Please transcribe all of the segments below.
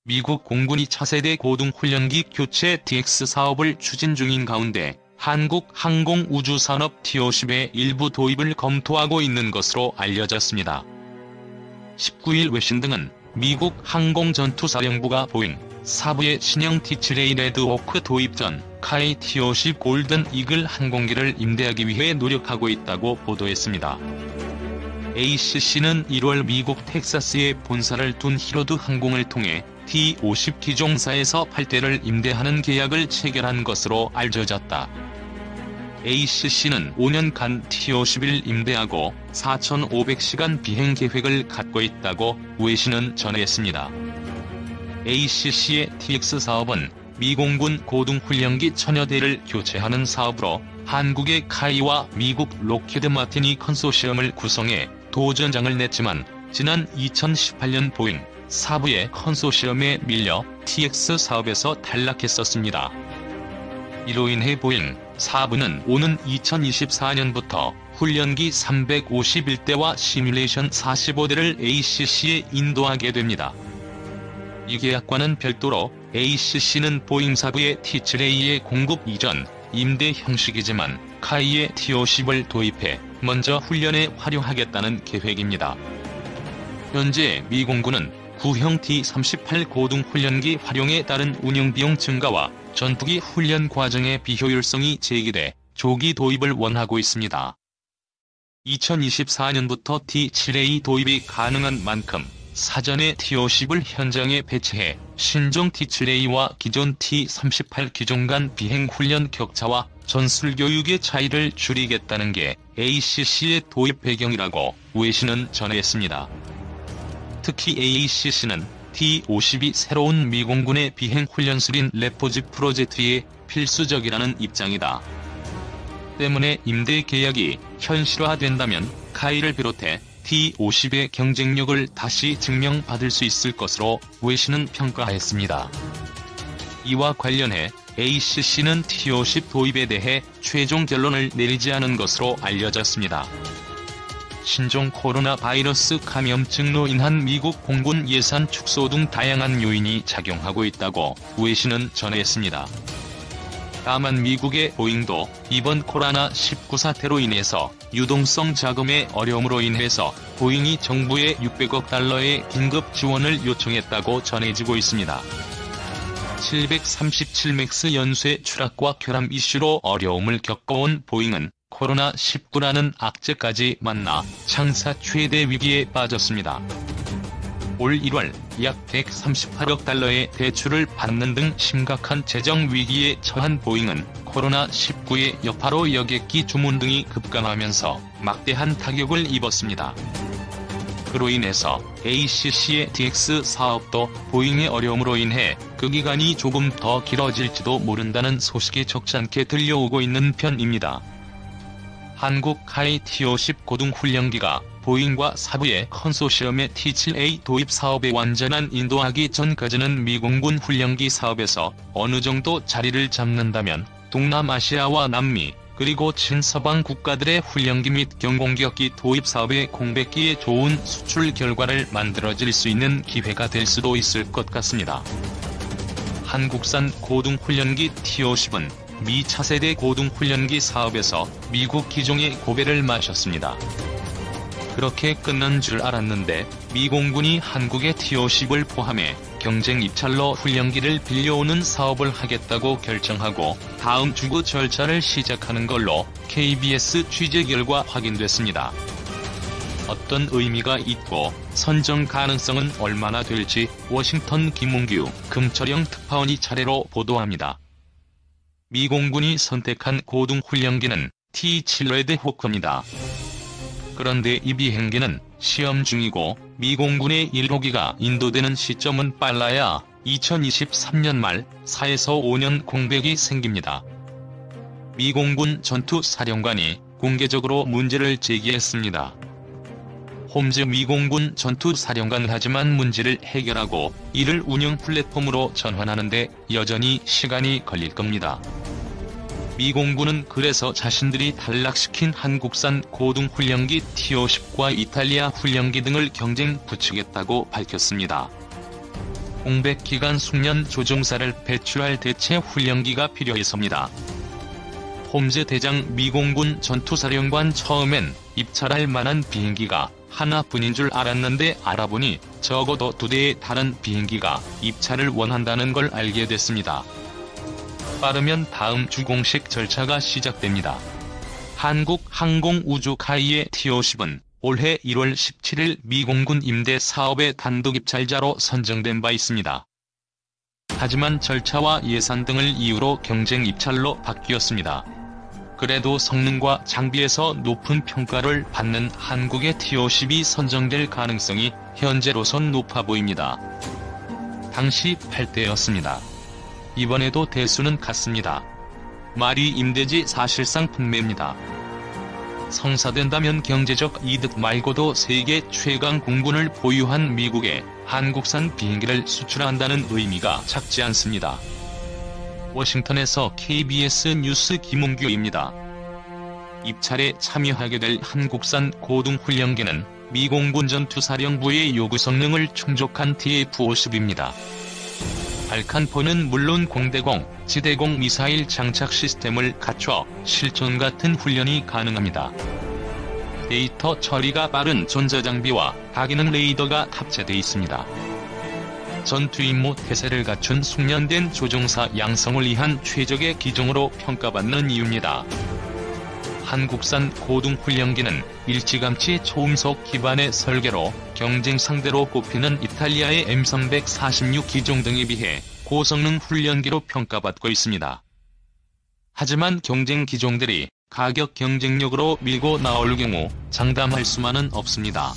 미국 공군이 차세대 고등훈련기 교체 DX 사업을 추진 중인 가운데 한국항공우주산업 T-50의 일부 도입을 검토하고 있는 것으로 알려졌습니다. 19일 외신 등은 미국 항공전투사령부가 보잉 사부의 신형 T-7A 레드호크 도입 전 카이 T-50 골든 이글 항공기를 임대하기 위해 노력하고 있다고 보도했습니다. ACC는 1월 미국 텍사스에 본사를 둔 히로드 항공을 통해 T-50 기종사에서 8대를 임대하는 계약을 체결한 것으로 알려졌다. ACC는 5년간 T-50을 임대하고 4,500시간 비행 계획을 갖고 있다고 외신은 전했습니다. ACC의 TX 사업은 미공군 고등훈련기 1000여 대를 교체하는 사업으로 한국의 카이와 미국 록히드 마틴이 컨소시엄을 구성해 도전장을 냈지만 지난 2018년 보잉 사부의 컨소시엄에 밀려 TX 사업에서 탈락했었습니다. 이로 인해 보잉 사부는 오는 2024년부터 훈련기 351대와 시뮬레이션 45대를 ACC에 인도하게 됩니다. 이 계약과는 별도로 ACC는 보잉 사부의 T-7A의 공급 이전, 임대 형식이지만 카이의 T-50을 도입해 먼저 훈련에 활용하겠다는 계획입니다. 현재 미 공군은 구형 T-38 고등훈련기 활용에 따른 운영비용 증가와 전투기 훈련 과정의 비효율성이 제기돼 조기 도입을 원하고 있습니다. 2024년부터 T-7A 도입이 가능한 만큼 사전에 T-50을 현장에 배치해 신종 T-7A와 기존 T-38 기종 간 비행 훈련 격차와 전술 교육의 차이를 줄이겠다는 게 ACC의 도입 배경이라고 외신은 전했습니다. 특히 ACC는 T-50이 새로운 미공군의 비행 훈련술인 레포즈 프로젝트에 필수적이라는 입장이다. 때문에 임대 계약이 현실화된다면 카이를 비롯해 T-50의 경쟁력을 다시 증명받을 수 있을 것으로 외신은 평가했습니다. 이와 관련해 ACC는 T-50 도입에 대해 최종 결론을 내리지 않은 것으로 알려졌습니다. 신종 코로나 바이러스 감염증로 인한 미국 공군 예산 축소 등 다양한 요인이 작용하고 있다고 외신은 전했습니다. 다만 미국의 보잉도 이번 코로나19 사태로 인해서 유동성 자금의 어려움으로 인해서 보잉이 정부에 600억 달러의 긴급 지원을 요청했다고 전해지고 있습니다. 737맥스 연쇄 추락과 결함 이슈로 어려움을 겪어온 보잉은 코로나19라는 악재까지 만나 창사 최대 위기에 빠졌습니다. 올 1월 약 138억 달러의 대출을 받는 등 심각한 재정 위기에 처한 보잉은 코로나19의 여파로 여객기 주문 등이 급감하면서 막대한 타격을 입었습니다. 그로 인해서 ACC의 DX 사업도 보잉의 어려움으로 인해 그 기간이 조금 더 길어질지도 모른다는 소식이 적잖게 들려오고 있는 편입니다. 한국 카이 T-50 고등훈련기가 보잉과 사부의 컨소시엄의 T-7A 도입 사업에 완전한 인도하기 전까지는 미공군 훈련기 사업에서 어느 정도 자리를 잡는다면 동남아시아와 남미 그리고 친서방 국가들의 훈련기 및 경공격기 도입 사업의 공백기에 좋은 수출 결과를 만들어질 수 있는 기회가 될 수도 있을 것 같습니다. 한국산 고등훈련기 T-50은 미 차세대 고등훈련기 사업에서 미국 기종의 고배를 마셨습니다. 그렇게 끝난 줄 알았는데 미 공군이 한국의 T-50을 포함해 경쟁 입찰로 훈련기를 빌려오는 사업을 하겠다고 결정하고 다음 주 그 절차를 시작하는 걸로 KBS 취재 결과 확인됐습니다. 어떤 의미가 있고 선정 가능성은 얼마나 될지 워싱턴 김웅규, 금철영 특파원이 차례로 보도합니다. 미 공군이 선택한 고등훈련기는 T-7 레드호크입니다. 그런데 이 비행기는 시험 중이고 미 공군의 1호기가 인도되는 시점은 빨라야 2023년 말 4에서 5년 공백이 생깁니다. 미 공군 전투사령관이 공개적으로 문제를 제기했습니다. 홈즈 미 공군 전투사령관 하지만 문제를 해결하고 이를 운영 플랫폼으로 전환하는데 여전히 시간이 걸릴 겁니다. 미 공군은 그래서 자신들이 탈락시킨 한국산 고등훈련기 T-50과 이탈리아 훈련기 등을 경쟁 붙이겠다고 밝혔습니다. 공백 기간 숙련 조종사를 배출할 대체 훈련기가 필요해서입니다. 홈즈 대장 미공군 전투사령관 처음엔 입찰할 만한 비행기가 하나뿐인 줄 알았는데 알아보니 적어도 2대의 다른 비행기가 입찰을 원한다는 걸 알게 됐습니다. 빠르면 다음 주 공식 절차가 시작됩니다. 한국항공우주카이의 T-50은 올해 1월 17일 미공군 임대 사업의 단독 입찰자로 선정된 바 있습니다. 하지만 절차와 예산 등을 이유로 경쟁 입찰로 바뀌었습니다. 그래도 성능과 장비에서 높은 평가를 받는 한국의 T-50이 선정될 가능성이 현재로선 높아 보입니다. 당시 8대였습니다. 이번에도 대수는 같습니다. 말이 임대지 사실상 판매입니다. 성사된다면 경제적 이득 말고도 세계 최강 공군을 보유한 미국에 한국산 비행기를 수출한다는 의미가 작지 않습니다. 워싱턴에서 KBS 뉴스 김웅규입니다. 입찰에 참여하게 될 한국산 고등훈련기는 미공군 전투사령부의 요구 성능을 충족한 TF-50입니다. 발칸포는 물론 공대공, 지대공 미사일 장착 시스템을 갖춰 실전 같은 훈련이 가능합니다. 데이터 처리가 빠른 전자장비와 다기능 레이더가 탑재돼 있습니다. 전투 임무 태세를 갖춘 숙련된 조종사 양성을 위한 최적의 기종으로 평가받는 이유입니다. 한국산 고등훈련기는 일찌감치 초음속 기반의 설계로 경쟁 상대로 꼽히는 이탈리아의 M346 기종 등에 비해 고성능 훈련기로 평가받고 있습니다. 하지만 경쟁 기종들이 가격 경쟁력으로 밀고 나올 경우 장담할 수만은 없습니다.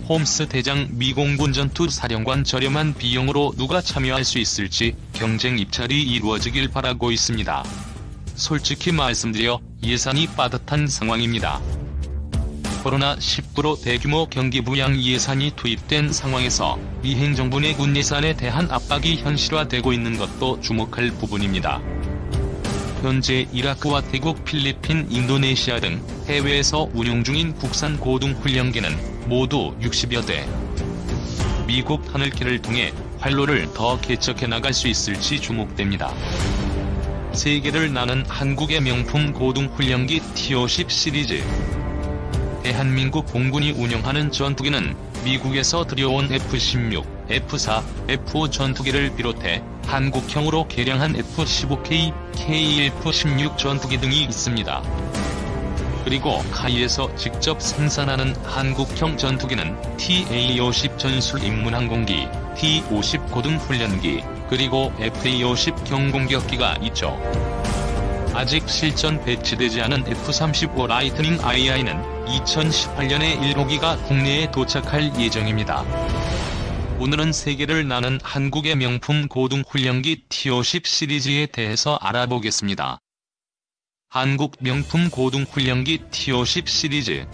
홈스 대장 미공군 전투사령관 저렴한 비용으로 누가 참여할 수 있을지 경쟁 입찰이 이루어지길 바라고 있습니다. 솔직히 말씀드려 예산이 빠듯한 상황입니다. 코로나19로 대규모 경기 부양 예산이 투입된 상황에서 미행정부 내 군 예산에 대한 압박이 현실화되고 있는 것도 주목할 부분입니다. 현재 이라크와 태국, 필리핀, 인도네시아 등 해외에서 운용 중인 국산 고등훈련기는 모두 60여 대. 미국 하늘길을 통해 활로를 더 개척해 나갈 수 있을지 주목됩니다. 세계를 나는 한국의 명품 고등훈련기 T-50 시리즈. 대한민국 공군이 운영하는 전투기는 미국에서 들여온 F-16, F-4, F-5 전투기를 비롯해 한국형으로 개량한 F-15K, KF-16 전투기 등이 있습니다. 그리고 카이에서 직접 생산하는 한국형 전투기는 TA-50 전술 입문항공기, T-50 고등훈련기, 그리고 FA-50 경공격기가 있죠. 아직 실전 배치되지 않은 F-35 라이트닝 II는 2018년에 1호기가 국내에 도착할 예정입니다. 오늘은 세계를 나는 한국의 명품 고등훈련기 T-50 시리즈에 대해서 알아보겠습니다. 한국 명품 고등훈련기 T-50 시리즈.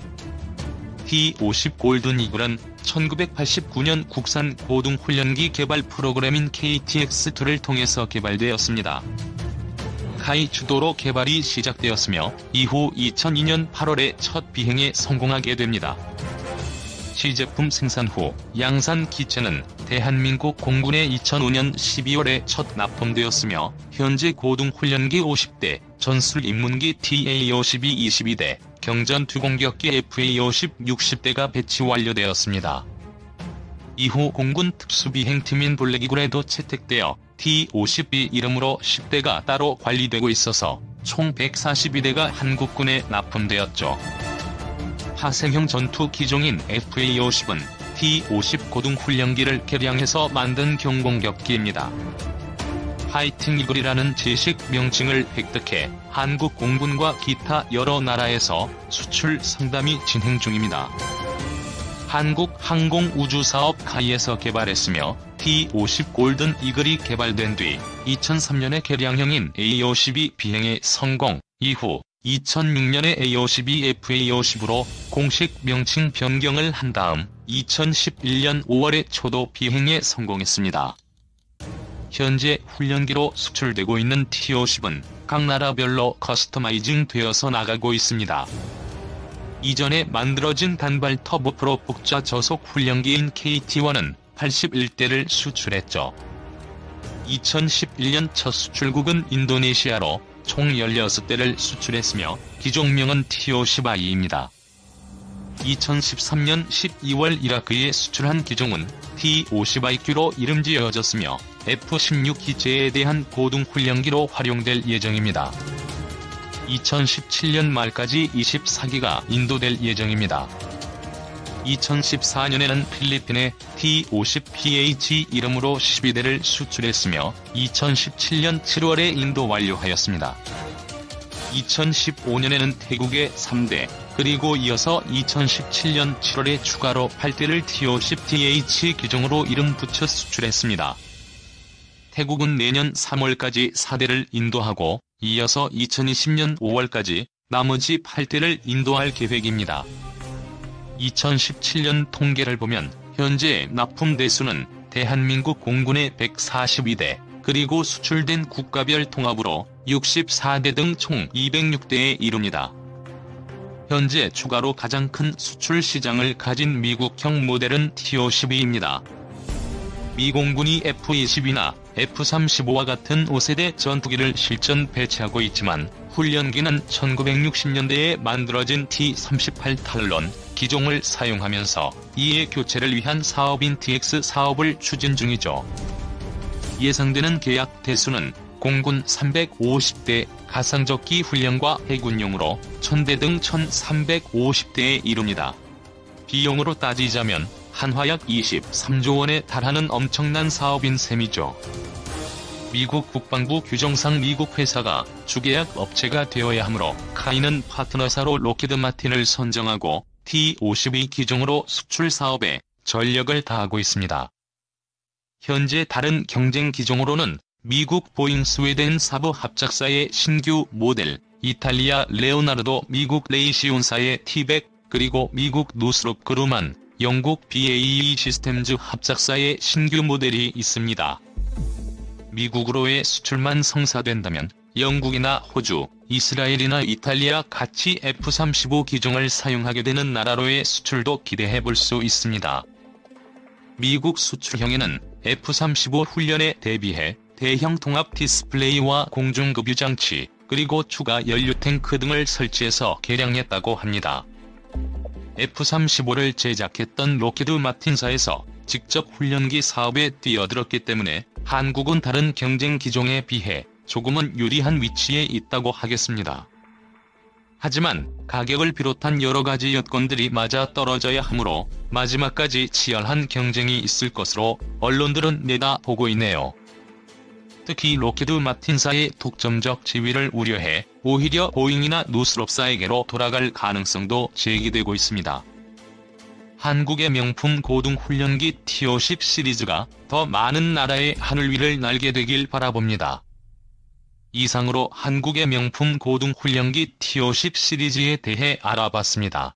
T-50 골든 이글은 1989년 국산 고등훈련기 개발 프로그램인 KTX2를 통해서 개발되었습니다. 카이 주도로 개발이 시작되었으며 이후 2002년 8월에 첫 비행에 성공하게 됩니다. 시제품 생산 후 양산 기체는 대한민국 공군에 2005년 12월에 첫 납품되었으며 현재 고등훈련기 50대, 전술 입문기 TA-52 22대, 경전 투공격기 FA-50 60대가 배치 완료되었습니다. 이후 공군 특수비행팀인 블랙이글에도 채택되어 T-50B 이름으로 10대가 따로 관리되고 있어서 총 142대가 한국군에 납품되었죠. 파생형 전투 기종인 FA-50은 T-50 고등훈련기를 개량해서 만든 경공격기입니다. 파이팅 이글이라는 제식 명칭을 획득해 한국 공군과 기타 여러 나라에서 수출 상담이 진행 중입니다. 한국항공우주사업 카이에서 개발했으며 T-50 골든 이글이 개발된 뒤 2003년에 개량형인 A-52 비행에 성공, 이후 2006년에 A-52 FA-50으로 공식 명칭 변경을 한 다음 2011년 5월에 초도 비행에 성공했습니다. 현재 훈련기로 수출되고 있는 T-50은 각 나라별로 커스터마이징 되어서 나가고 있습니다. 이전에 만들어진 단발 터보프로 복자 저속 훈련기인 KT-1은 81대를 수출했죠. 2011년 첫 수출국은 인도네시아로 총 16대를 수출했으며 기종명은 T-50I입니다. 2013년 12월 이라크에 수출한 기종은 T-50IQ로 이름 지어졌으며 F-16 기체에 대한 고등훈련기로 활용될 예정입니다. 2017년 말까지 24기가 인도될 예정입니다. 2014년에는 필리핀에 T-50PH 이름으로 12대를 수출했으며 2017년 7월에 인도 완료하였습니다. 2015년에는 태국에 3대, 그리고 이어서 2017년 7월에 추가로 8대를 T-50TH 기종으로 이름 붙여 수출했습니다. 태국은 내년 3월까지 4대를 인도하고 이어서 2020년 5월까지 나머지 8대를 인도할 계획입니다. 2017년 통계를 보면 현재 납품 대수는 대한민국 공군의 142대, 그리고 수출된 국가별 통합으로 64대 등 총 206대에 이릅니다. 현재 추가로 가장 큰 수출 시장을 가진 미국형 모델은 T-52입니다. 미 공군이 F-22나 F-35와 같은 5세대 전투기를 실전 배치하고 있지만 훈련기는 1960년대에 만들어진 T-38 탈론 기종을 사용하면서 이의 교체를 위한 사업인 TX 사업을 추진 중이죠. 예상되는 계약 대수는 공군 350대, 가상적기 훈련과 해군용으로 1000대 등 1350대에 이릅니다. 비용으로 따지자면 한화약 23조 원에 달하는 엄청난 사업인 셈이죠. 미국 국방부 규정상 미국 회사가 주계약 업체가 되어야 하므로 카이는 파트너사로 록히드 마틴을 선정하고 T-52 기종으로 수출 사업에 전력을 다하고 있습니다. 현재 다른 경쟁 기종으로는 미국 보잉 스웨덴 사브 합작사의 신규 모델, 이탈리아 레오나르도 미국 레이시온사의 T-100, 그리고 미국 노스롭 그루만, 영국 BAE 시스템즈 합작사의 신규 모델이 있습니다. 미국으로의 수출만 성사된다면 영국이나 호주, 이스라엘이나 이탈리아 같이 F-35 기종을 사용하게 되는 나라로의 수출도 기대해볼 수 있습니다. 미국 수출형에는 F-35 훈련에 대비해 대형 통합 디스플레이와 공중급유 장치, 그리고 추가 연료 탱크 등을 설치해서 개량했다고 합니다. F-35를 제작했던 록히드 마틴사에서 직접 훈련기 사업에 뛰어들었기 때문에 한국은 다른 경쟁 기종에 비해 조금은 유리한 위치에 있다고 하겠습니다. 하지만 가격을 비롯한 여러가지 여건들이 맞아떨어져야 하므로 마지막까지 치열한 경쟁이 있을 것으로 언론들은 내다보고 있네요. 특히 록히드 마틴사의 독점적 지위를 우려해 오히려 보잉이나 노스롭사에게로 돌아갈 가능성도 제기되고 있습니다. 한국의 명품 고등훈련기 T-50 시리즈가 더 많은 나라의 하늘 위를 날게 되길 바라봅니다. 이상으로 한국의 명품 고등훈련기 T-50 시리즈에 대해 알아봤습니다.